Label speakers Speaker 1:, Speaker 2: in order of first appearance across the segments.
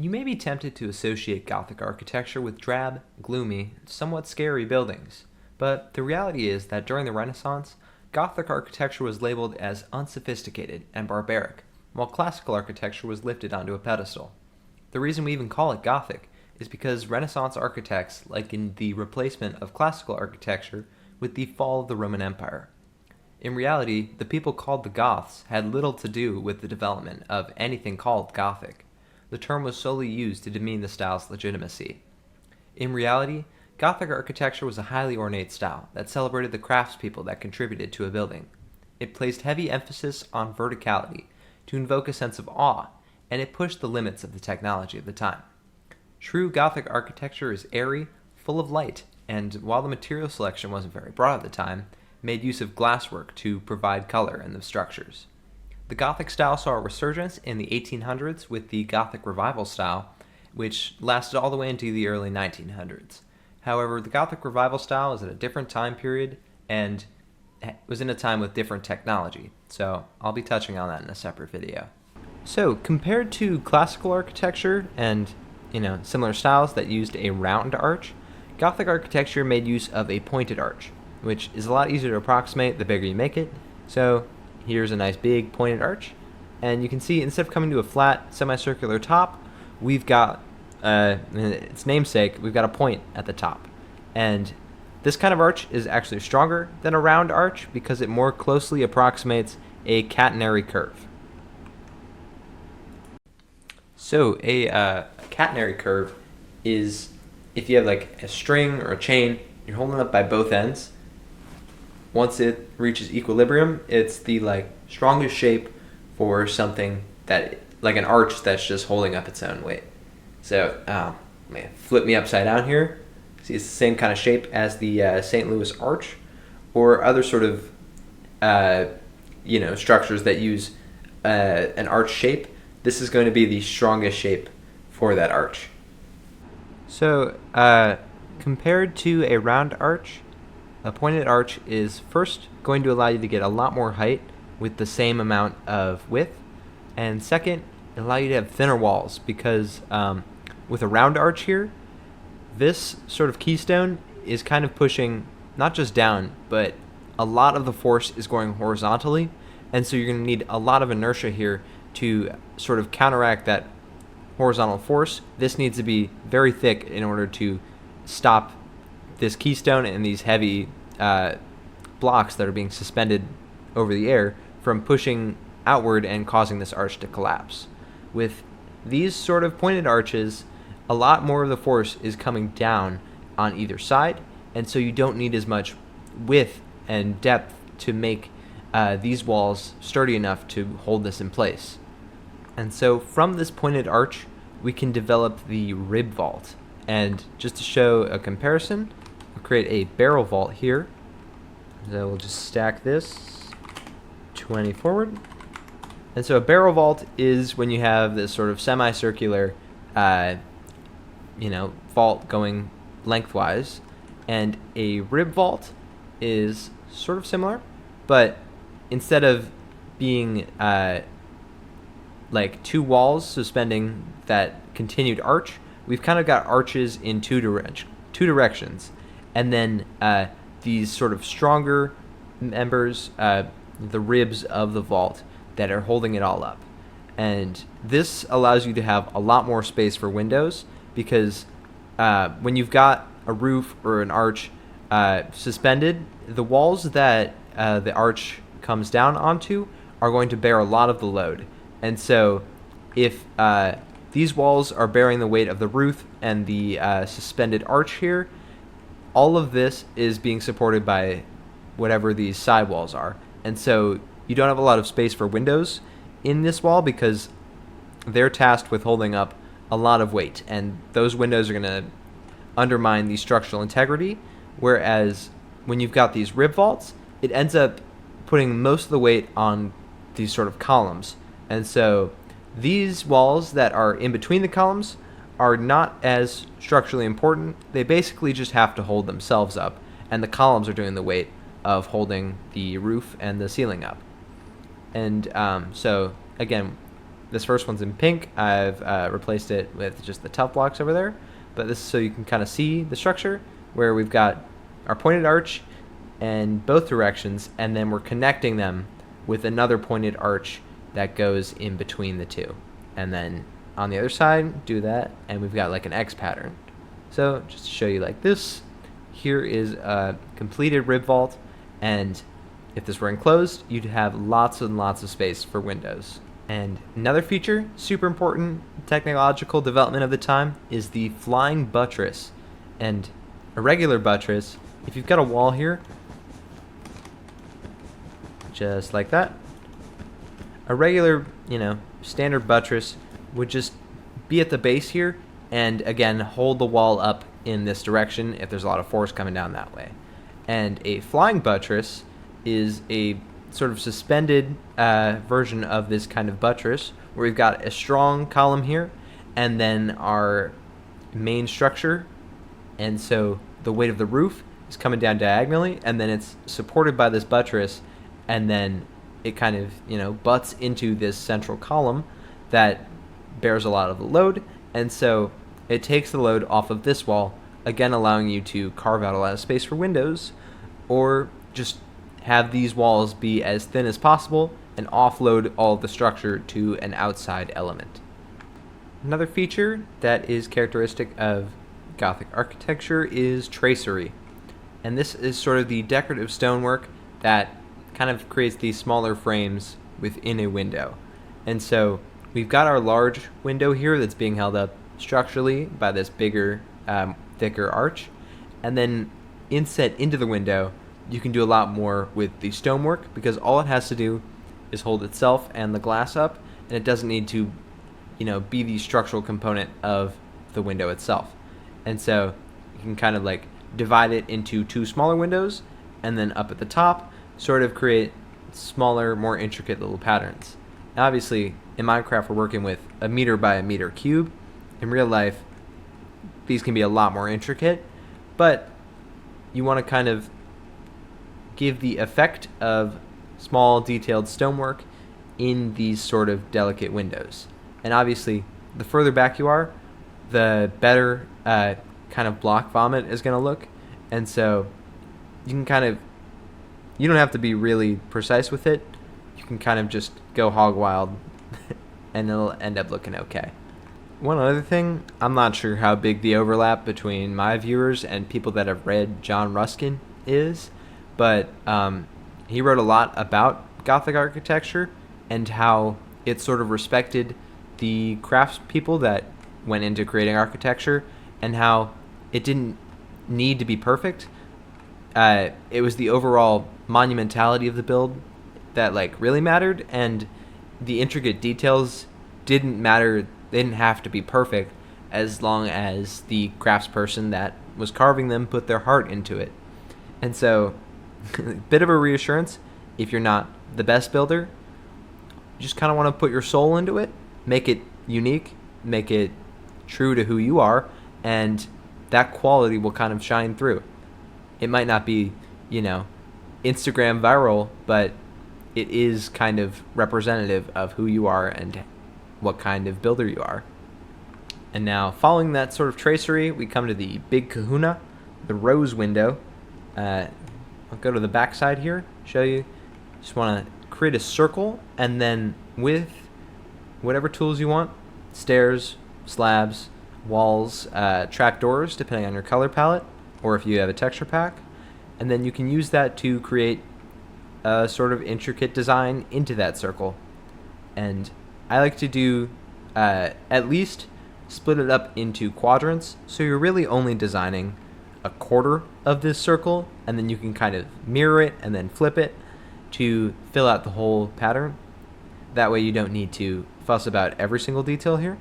Speaker 1: You may be tempted to associate Gothic architecture with drab, gloomy, somewhat scary buildings, but the reality is that during the Renaissance, Gothic architecture was labeled as unsophisticated and barbaric, while classical architecture was lifted onto a pedestal. The reason we even call it Gothic is because Renaissance architects likened the replacement of classical architecture with the fall of the Roman Empire. In reality, the people called the Goths had little to do with the development of anything called Gothic. The term was solely used to demean the style's legitimacy. In reality, Gothic architecture was a highly ornate style that celebrated the craftspeople that contributed to a building. It placed heavy emphasis on verticality to invoke a sense of awe, and it pushed the limits of the technology of the time. True Gothic architecture is airy, full of light, and while the material selection wasn't very broad at the time, made use of glasswork to provide color in the structures. The Gothic style saw a resurgence in the 1800s with the Gothic Revival style, which lasted all the way into the early 1900s. However, the Gothic Revival style is at a different time period and was in a time with different technology, so I'll be touching on that in a separate video. So, compared to classical architecture and similar styles that used a round arch, Gothic architecture made use of a pointed arch, which is a lot easier to approximate the bigger you make it. So here's a nice big pointed arch, and you can see instead of coming to a flat semicircular top, we've got its namesake, we've got a point at the top. And this kind of arch is actually stronger than a round arch because it more closely approximates a catenary curve. So a catenary curve is if you have like a string or a chain, you're holding up by both ends. Once it reaches equilibrium, it's the strongest shape for something that like an arch that's just holding up its own weight. So flip me upside down here. See, it's the same kind of shape as the St. Louis arch, or other sort of structures that use an arch shape. This is going to be the strongest shape for that arch. So compared to a round arch, a pointed arch is first going to allow you to get a lot more height with the same amount of width, and second, it allows you to have thinner walls because with a round arch here, this sort of keystone is kind of pushing not just down, but a lot of the force is going horizontally, and so you're going to need a lot of inertia here to sort of counteract that horizontal force. This needs to be very thick in order to stop this keystone and these heavy blocks that are being suspended over the air from pushing outward and causing this arch to collapse. With these sort of pointed arches, a lot more of the force is coming down on either side, and so you don't need as much width and depth to make these walls sturdy enough to hold this in place. And so from this pointed arch, we can develop the rib vault. And just to show a comparison, we'll create a barrel vault here. So we'll just stack this 20 forward. And so a barrel vault is when you have this sort of semicircular, vault going lengthwise. And a rib vault is sort of similar, but instead of being like two walls suspending that continued arch, we've kind of got arches in two directions, and then these sort of stronger members, the ribs of the vault that are holding it all up. And this allows you to have a lot more space for windows because when you've got a roof or an arch suspended, the walls that the arch comes down onto are going to bear a lot of the load. And so if these walls are bearing the weight of the roof and the suspended arch here, all of this is being supported by whatever these side walls are. And so you don't have a lot of space for windows in this wall because they're tasked with holding up a lot of weight, and those windows are going to undermine the structural integrity, whereas when you've got these rib vaults, it ends up putting most of the weight on these sort of columns. And so these walls that are in between the columns are not as structurally important. They basically just have to hold themselves up, and the columns are doing the weight of holding the roof and the ceiling up. And so again, this first one's in pink. I've replaced it with just the tough blocks over there. But this is so you can kind of see the structure where we've got our pointed arch in both directions, and then we're connecting them with another pointed arch that goes in between the two. And then on the other side, do that, and we've got like an X pattern. So just to show you like this, here is a completed rib vault, and if this were enclosed, you'd have lots and lots of space for windows. And another feature, super important technological development of the time, is the flying buttress. And a regular buttress, if you've got a wall here, just like that, a regular, standard buttress would just be at the base here and again hold the wall up in this direction if there's a lot of force coming down that way. And a flying buttress is a sort of suspended version of this kind of buttress where we've got a strong column here and then our main structure, and so the weight of the roof is coming down diagonally, and then it's supported by this buttress, and then it kind of butts into this central column that bears a lot of the load, and so it takes the load off of this wall, again allowing you to carve out a lot of space for windows, or just have these walls be as thin as possible and offload all of the structure to an outside element. Another feature that is characteristic of Gothic architecture is tracery, and this is sort of the decorative stonework that kind of creates these smaller frames within a window. And so we've got our large window here that's being held up structurally by this bigger, thicker arch, and then inset into the window you can do a lot more with the stonework because all it has to do is hold itself and the glass up, and it doesn't need to be the structural component of the window itself. And so you can kind of like divide it into two smaller windows, and then up at the top sort of create smaller, more intricate little patterns. Now, obviously in Minecraft we're working with a meter by a meter cube. In real life these can be a lot more intricate, but you want to kind of give the effect of small detailed stonework in these sort of delicate windows. And obviously the further back you are, the better kind of block vomit is going to look. And so you can you don't have to be really precise with it. You can kind of just go hog wild and it'll end up looking okay. One other thing, I'm not sure how big the overlap between my viewers and people that have read John Ruskin is, but he wrote a lot about Gothic architecture and how it sort of respected the craftspeople that went into creating architecture, and how it didn't need to be perfect. It was the overall monumentality of the build that really mattered, and the intricate details didn't matter. They didn't have to be perfect as long as the craftsperson that was carving them put their heart into it. And so bit of a reassurance, if you're not the best builder, you just kind of want to put your soul into it, make it unique, make it true to who you are, and that quality will kind of shine through. It might not be, Instagram viral, but it is kind of representative of who you are and what kind of builder you are. And now, following that sort of tracery, we come to the big kahuna, the rose window. I'll go to the back side here, show you. Just want to create a circle, and then with whatever tools you want, stairs, slabs, walls, trapdoors, depending on your color palette, or if you have a texture pack, and then you can use that to create a sort of intricate design into that circle. And I like to do at least split it up into quadrants, so you're really only designing a quarter of this circle, and then you can kind of mirror it and then flip it to fill out the whole pattern. That way you don't need to fuss about every single detail here.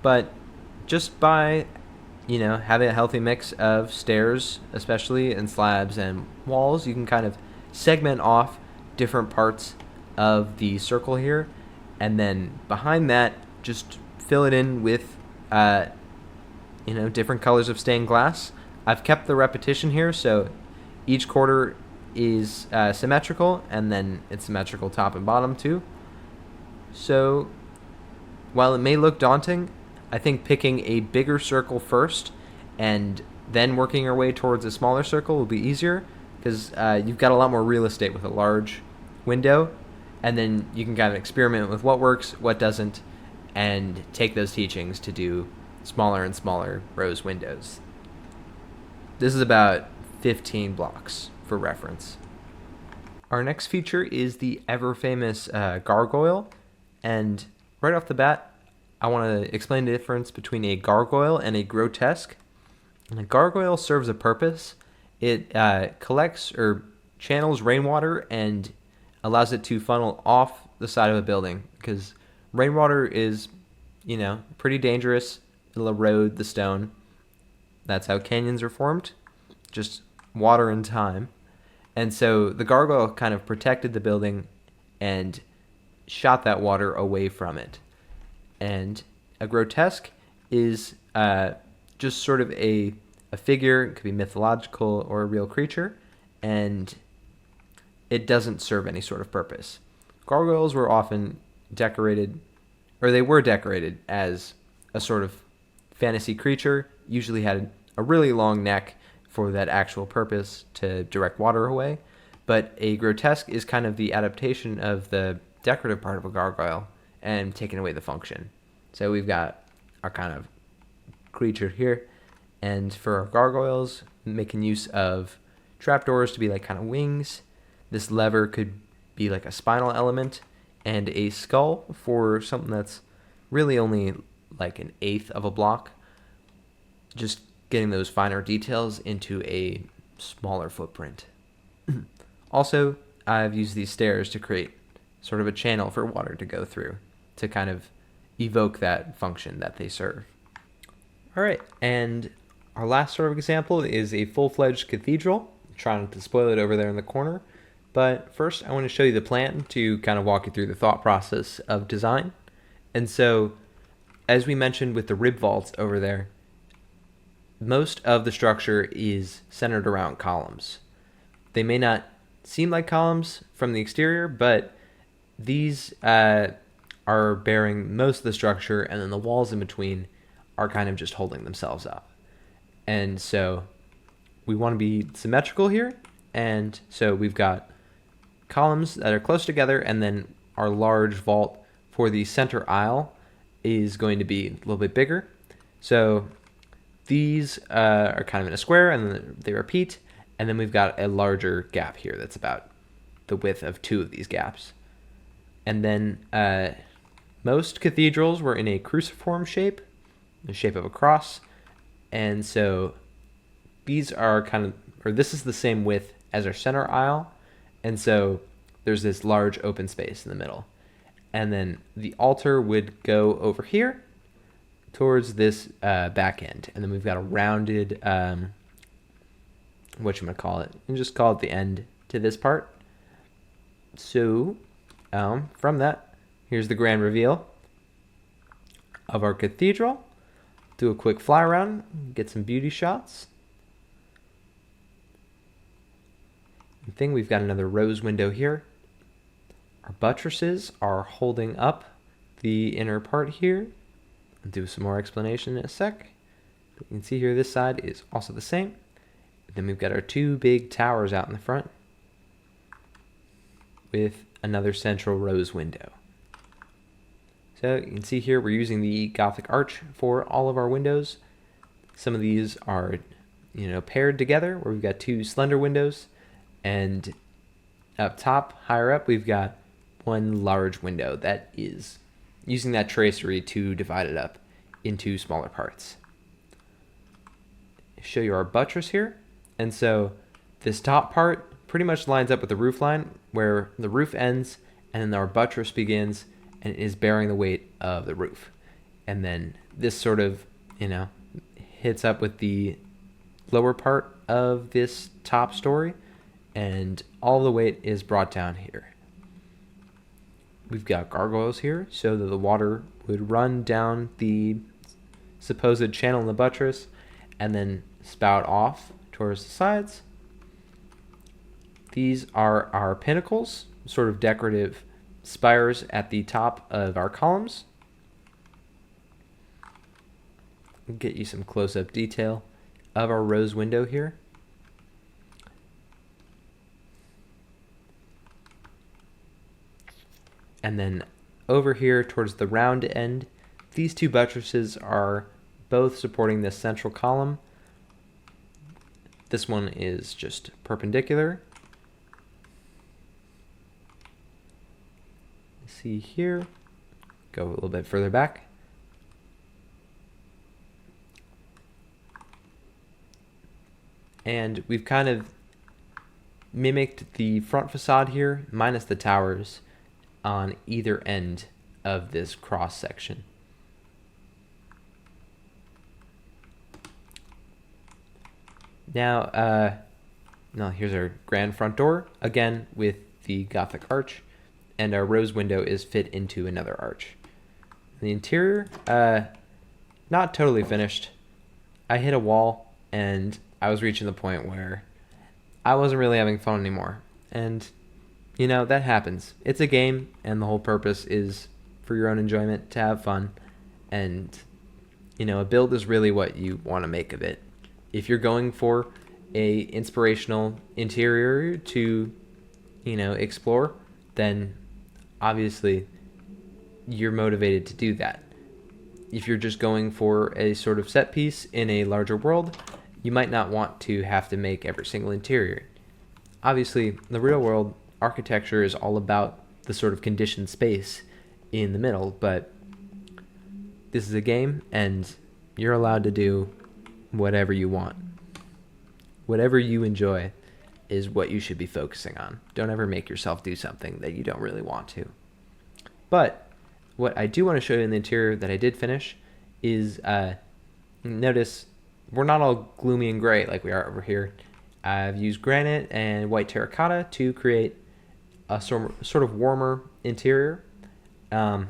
Speaker 1: But just by having a healthy mix of stairs, especially, and slabs and walls, you can kind of segment off different parts of the circle here, and then behind that just fill it in with different colors of stained glass. I've kept the repetition here, so each quarter is symmetrical, and then it's symmetrical top and bottom too. So, while it may look daunting, I think picking a bigger circle first and then working your way towards a smaller circle will be easier because you've got a lot more real estate with a large window, and then you can kind of experiment with what works, what doesn't, and take those teachings to do smaller and smaller rose windows. This is about 15 blocks for reference. Our next feature is the ever famous gargoyle, and right off the bat, I want to explain the difference between a gargoyle and a grotesque. And a gargoyle serves a purpose. It collects or channels rainwater and allows it to funnel off the side of a building because rainwater is, pretty dangerous. It'll erode the stone. That's how canyons are formed, just water and time. And so the gargoyle kind of protected the building and shot that water away from it. And a grotesque is just sort of a figure. It could be mythological or a real creature, and it doesn't serve any sort of purpose. Gargoyles were often decorated, or they were decorated as a sort of fantasy creature, usually had a really long neck for that actual purpose to direct water away. But a grotesque is kind of the adaptation of the decorative part of a gargoyle and taking away the function. So we've got our kind of creature here, and for our gargoyles, making use of trapdoors to be like kind of wings. This lever could be like a spinal element, and a skull for something that's really only like an eighth of a block. Just getting those finer details into a smaller footprint. Also, I've used these stairs to create sort of a channel for water to go through to kind of evoke that function that they serve. All right, and our last sort of example is a full-fledged cathedral. I'm trying to spoil it over there in the corner. But first, I want to show you the plan to kind of walk you through the thought process of design. And so, as we mentioned with the rib vaults over there, most of the structure is centered around columns. They may not seem like columns from the exterior, but these are bearing most of the structure, and then the walls in between are kind of just holding themselves up. And so we want to be symmetrical here, and so we've got columns that are close together, and then our large vault for the center aisle is going to be a little bit bigger. So these are kind of in a square, and then they repeat, and then we've got a larger gap here that's about the width of two of these gaps. And then most cathedrals were in a cruciform shape, the shape of a cross, and so these are this is the same width as our center aisle, and so there's this large open space in the middle. And then the altar would go over here towards this back end. And then we've got a rounded, and just call it the end to this part. So from that, here's the grand reveal of our cathedral. Do a quick fly around, get some beauty shots. We've got another rose window here. Our buttresses are holding up the inner part here. I'll do some more explanation in a sec. But you can see here this side is also the same. Then we've got our two big towers out in the front with another central rose window. So you can see here we're using the Gothic arch for all of our windows. Some of these are, paired together where we've got two slender windows, and up top, higher up, we've got one large window that is using that tracery to divide it up into smaller parts. Show you our buttress here. And so this top part pretty much lines up with the roof line where the roof ends, and then our buttress begins and is bearing the weight of the roof. And then this sort of, hits up with the lower part of this top story, and all the weight is brought down here. We've got gargoyles here so that the water would run down the supposed channel in the buttress and then spout off towards the sides. These are our pinnacles, sort of decorative spires at the top of our columns. Get you some close-up detail of our rose window here. And then over here towards the round end, these two buttresses are both supporting this central column. This one is just perpendicular. See here, go a little bit further back. And we've kind of mimicked the front facade here, minus the towers on either end of this cross section. Now, here's our grand front door, again with the Gothic arch, and our rose window is fit into another arch. The interior, not totally finished. I hit a wall, and I was reaching the point where I wasn't really having fun anymore. And, you know, that happens. It's a game, and the whole purpose is for your own enjoyment, to have fun. And, you know, a build is really what you want to make of it. If you're going for a inspirational interior to, you know, explore, then obviously you're motivated to do that. If you're just going for a sort of set piece in a larger world, you might not want to have to make every single interior. Obviously, the real world architecture is all about the sort of conditioned space in the middle, but this is a game, and you're allowed to do whatever you want. Whatever you enjoy is what you should be focusing on. Don't ever make yourself do something that you don't really want to. But what I do want to show you in the interior that I did finish is, notice we're not all gloomy and gray like we are over here. I've used granite and white terracotta to create a sort of warmer interior. Our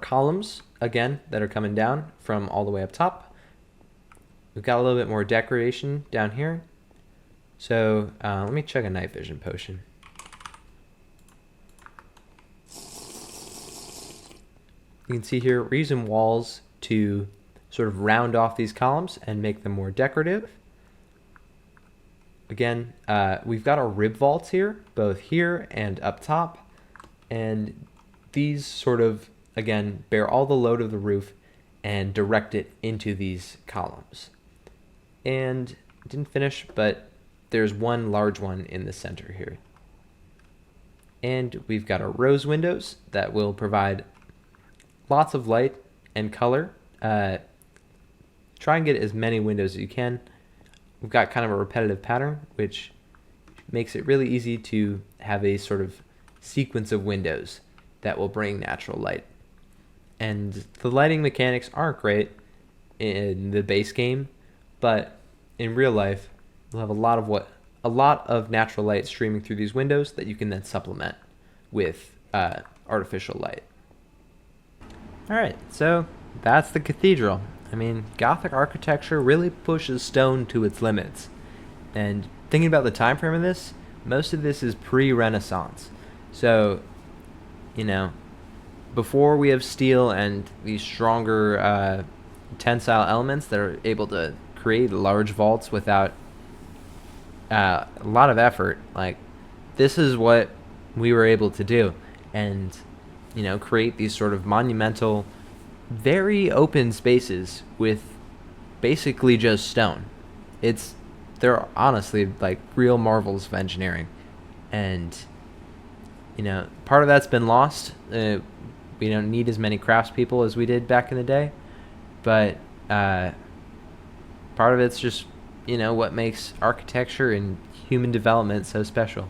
Speaker 1: columns, again, that are coming down from all the way up top. We've got a little bit more decoration down here. So let me check a night vision potion. You can see here we're using walls to sort of round off these columns and make them more decorative. Again, we've got our rib vaults here, both here and up top. And these sort of, again, bear all the load of the roof and direct it into these columns. And didn't finish, but there's one large one in the center here. And we've got our rose windows that will provide lots of light and color. Try and get as many windows as you can. We've got kind of a repetitive pattern, which makes it really easy to have a sort of sequence of windows that will bring natural light. And the lighting mechanics aren't great in the base game, but in real life, you'll have a lot of natural light streaming through these windows that you can then supplement with artificial light. All right, so that's the cathedral. I mean, Gothic architecture really pushes stone to its limits. And thinking about the time frame of this, most of this is pre-Renaissance. So, you know, before we have steel and these stronger tensile elements that are able to create large vaults without a lot of effort, like, this is what we were able to do. And, you know, create these sort of monumental, very open spaces with basically just stone. They're honestly like real marvels of engineering. And, you know, part of that's been lost. We don't need as many craftspeople as we did back in the day. But part of it's just, you know, what makes architecture and human development so special.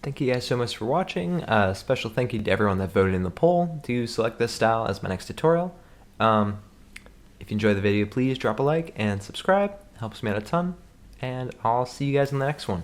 Speaker 1: Thank you guys so much for watching. Special thank you to everyone that voted in the poll to select this style as my next tutorial. If you enjoyed the video, please drop a like and subscribe. It helps me out a ton. And I'll see you guys in the next one.